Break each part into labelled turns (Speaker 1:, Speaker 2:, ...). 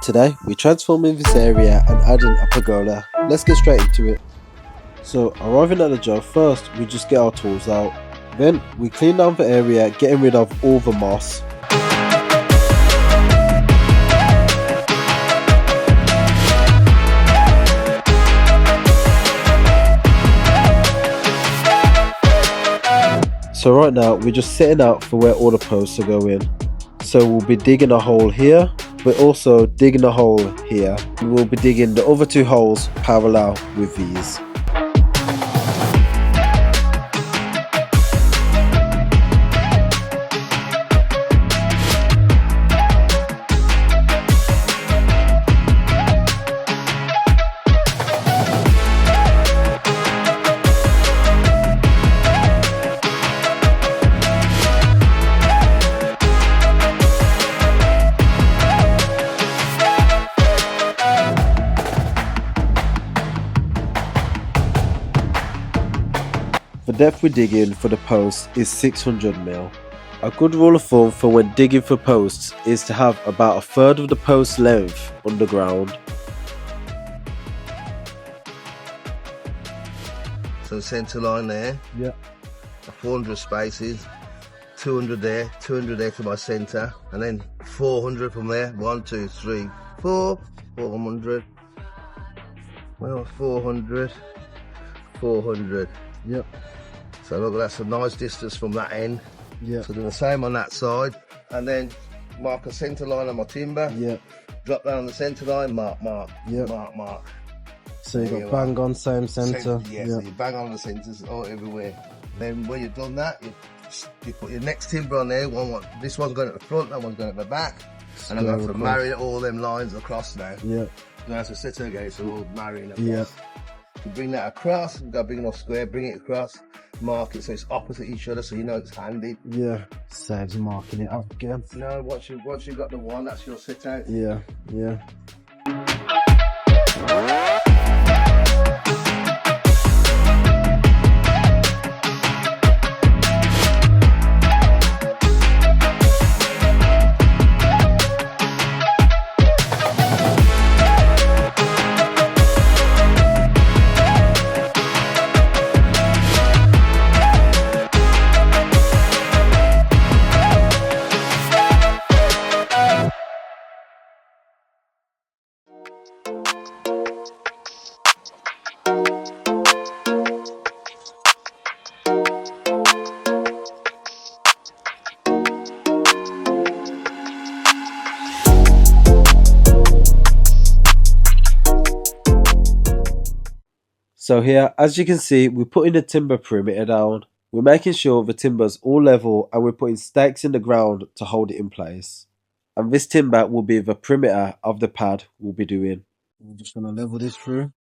Speaker 1: Today we're transforming this area and adding a pergola. Let's get straight into it. So arriving at the job, first we just get our tools out. Then we clean down the area, getting rid of all the moss. So right now we're just setting out for where all the posts are going. So we'll be digging a hole here, but also digging a hole here. We'll be digging the other two holes parallel with these. The depth we're digging for the posts is 600mm. A good rule of thumb for when digging for posts is to have about a third of the post length underground.
Speaker 2: So centre line there,
Speaker 1: Yeah.
Speaker 2: 400 spaces, 200 there, 200 there to my centre, and then 400 from there, 1, 2, 3, 4, 400, well 400, 400.
Speaker 1: Yep.
Speaker 2: So look, that's a nice distance from that end.
Speaker 1: Yeah.
Speaker 2: So do the same on that side, and then mark a centre line on my timber.
Speaker 1: Yeah.
Speaker 2: Drop down on the centre line, mark,
Speaker 1: Yep.
Speaker 2: mark.
Speaker 1: So you got bang on same centre.
Speaker 2: Yeah, so you bang on the centres all everywhere. Then when you've done that, you put your next timber on there. This one's going at the front, that one's going at the back, and I'm going to marry all them lines across now.
Speaker 1: Yeah.
Speaker 2: Now to sit again, so we'll marry it.
Speaker 1: Yeah.
Speaker 2: You bring that across, you've got a big enough square, bring it across, mark it so it's opposite each other so you know it's handy.
Speaker 1: Yeah. Saves marking it up again.
Speaker 2: No, once you've got the one, that's your sit out.
Speaker 1: Yeah. Yeah. So here, as you can see, we're putting the timber perimeter down. We're making sure the timber's all level and we're putting stakes in the ground to hold it in place. And this timber will be the perimeter of the pad we'll be doing. We're just going to level this through.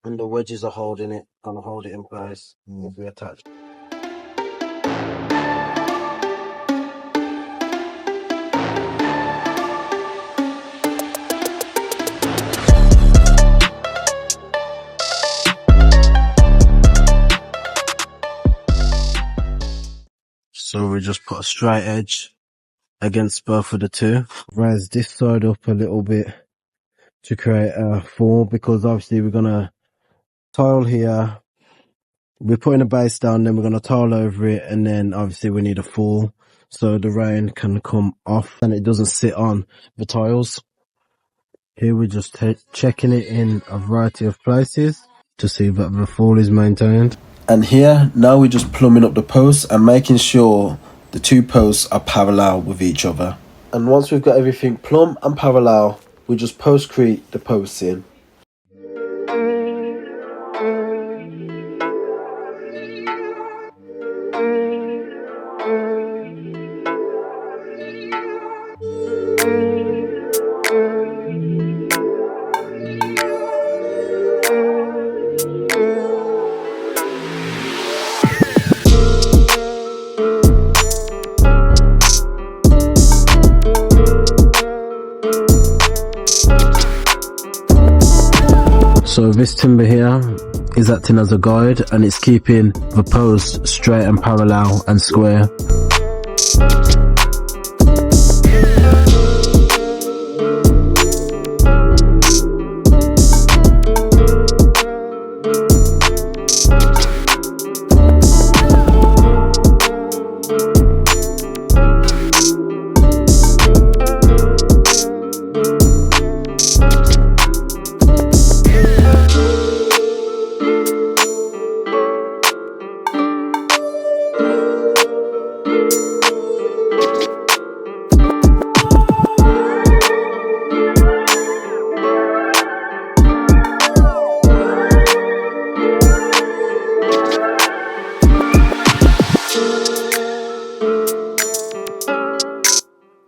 Speaker 1: And the wedges are holding it, going to hold it in place if we attach. So we just put a straight edge against both of the two. Raise this side up a little bit to create a form, because obviously we're going to tile here. We're putting a base down, then we're going to tile over it, and then obviously we need a fall so the rain can come off and it doesn't sit on the tiles. Here we're just checking it in a variety of places to see that the fall is maintained. And here, now we're just plumbing up the posts and making sure the two posts are parallel with each other. And once we've got everything plumb and parallel, we just postcrete the posts in. So this timber here is acting as a guide and it's keeping the post straight and parallel and square.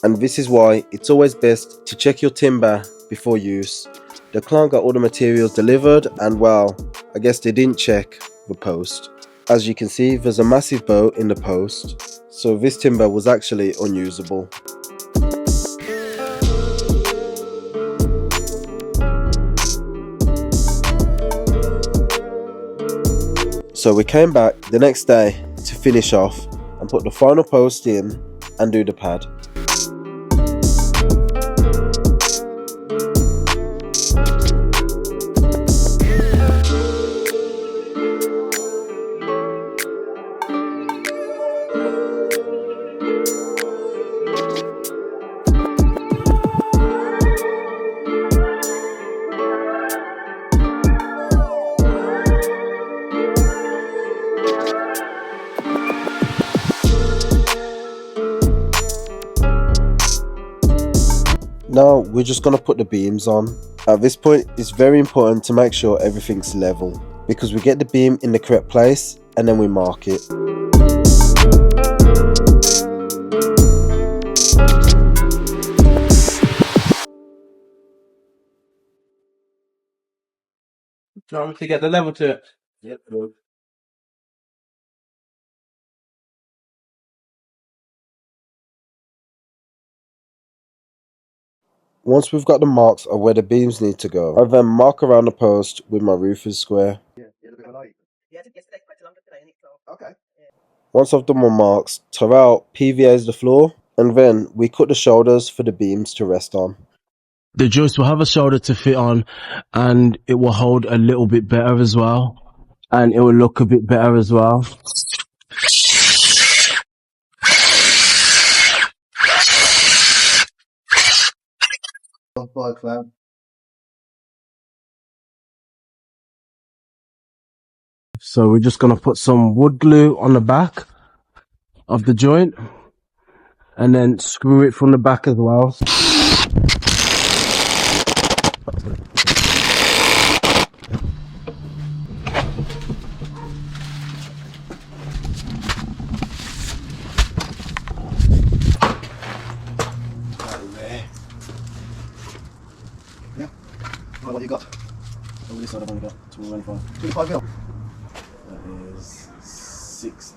Speaker 1: and this is why it's always best to check your timber before use. The client got all the materials delivered and well, I guess they didn't check the post. As you can see, there's a massive bow in the post, so this timber was actually unusable. So we came back the next day to finish off and put the final post in and do the pad. Now we're just going to put the beams on. At this point it's very important to make sure everything's level, because we get the beam in the correct place and then we mark it.
Speaker 3: Trying to get the level to it.
Speaker 2: Yep.
Speaker 1: Once we've got the marks of where the beams need to go, I then mark around the post with my roofer's square.
Speaker 2: Okay.
Speaker 1: Once I've done my marks, Terrell PVAs the floor, and then we cut the shoulders for the beams to rest on. The joist will have a shoulder to fit on, and it will hold a little bit better as well, and it will look a bit better as well.
Speaker 2: Bye, Cloud.
Speaker 1: So we're just going to put some wood glue on the back of the joint and then screw it from the back as well.
Speaker 2: Yeah. Well, what you got?
Speaker 1: Over this side I've only got 25.
Speaker 2: 25 mil.
Speaker 1: That is 6.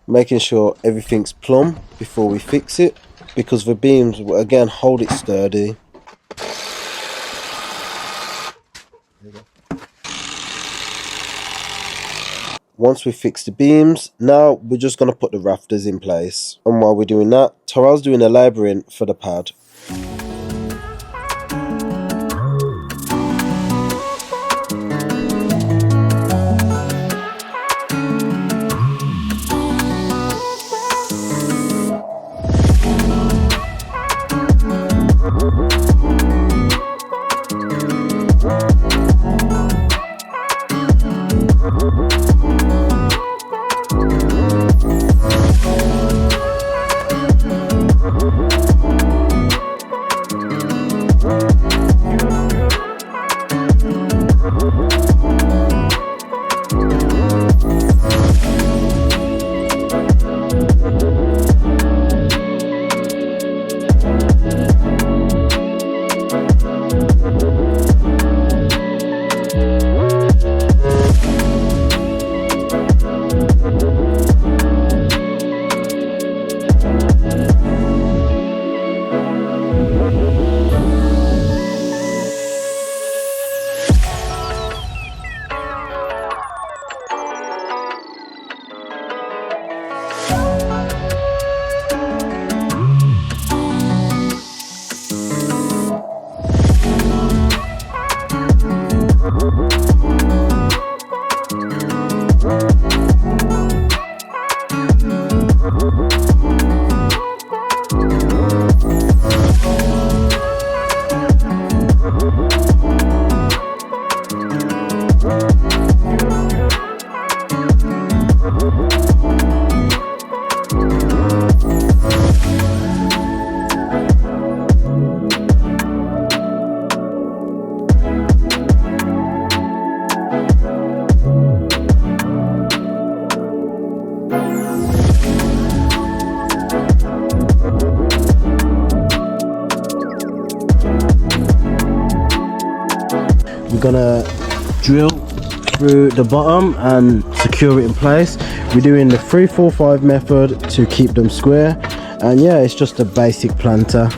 Speaker 1: Making sure everything's plumb before we fix it, because the beams will again hold it sturdy. Once we fix the beams, now we're just going to put the rafters in place. And while we're doing that, Terrell's doing the labouring for the pad. gonna drill through the bottom and secure it in place. We're doing the 3-4-5 method to keep them square, and yeah, it's just a basic planter.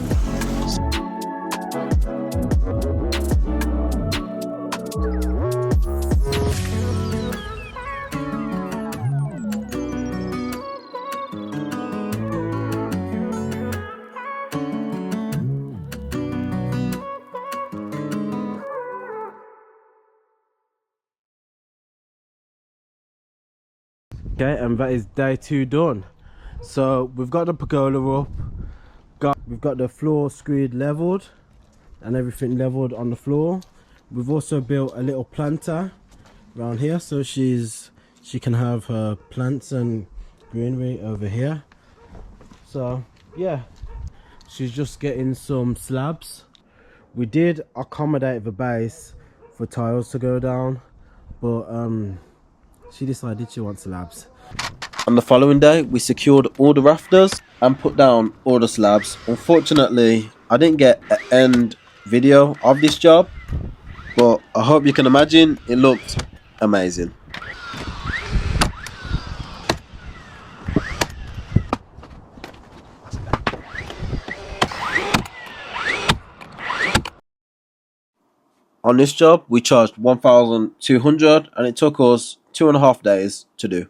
Speaker 1: Okay, and that is day 2 done. So we've got the pergola up, we've got the floor screed leveled and everything leveled on the floor. We've also built a little planter around here, so she can have her plants and greenery over here. So yeah, she's just getting some slabs. We did accommodate the base for tiles to go down, but she decided she wants slabs. On the following day, we secured all the rafters and put down all the slabs. Unfortunately, I didn't get an end video of this job, but I hope you can imagine it looked amazing. On this job, we charged 1,200 and it took us 2.5 days to do.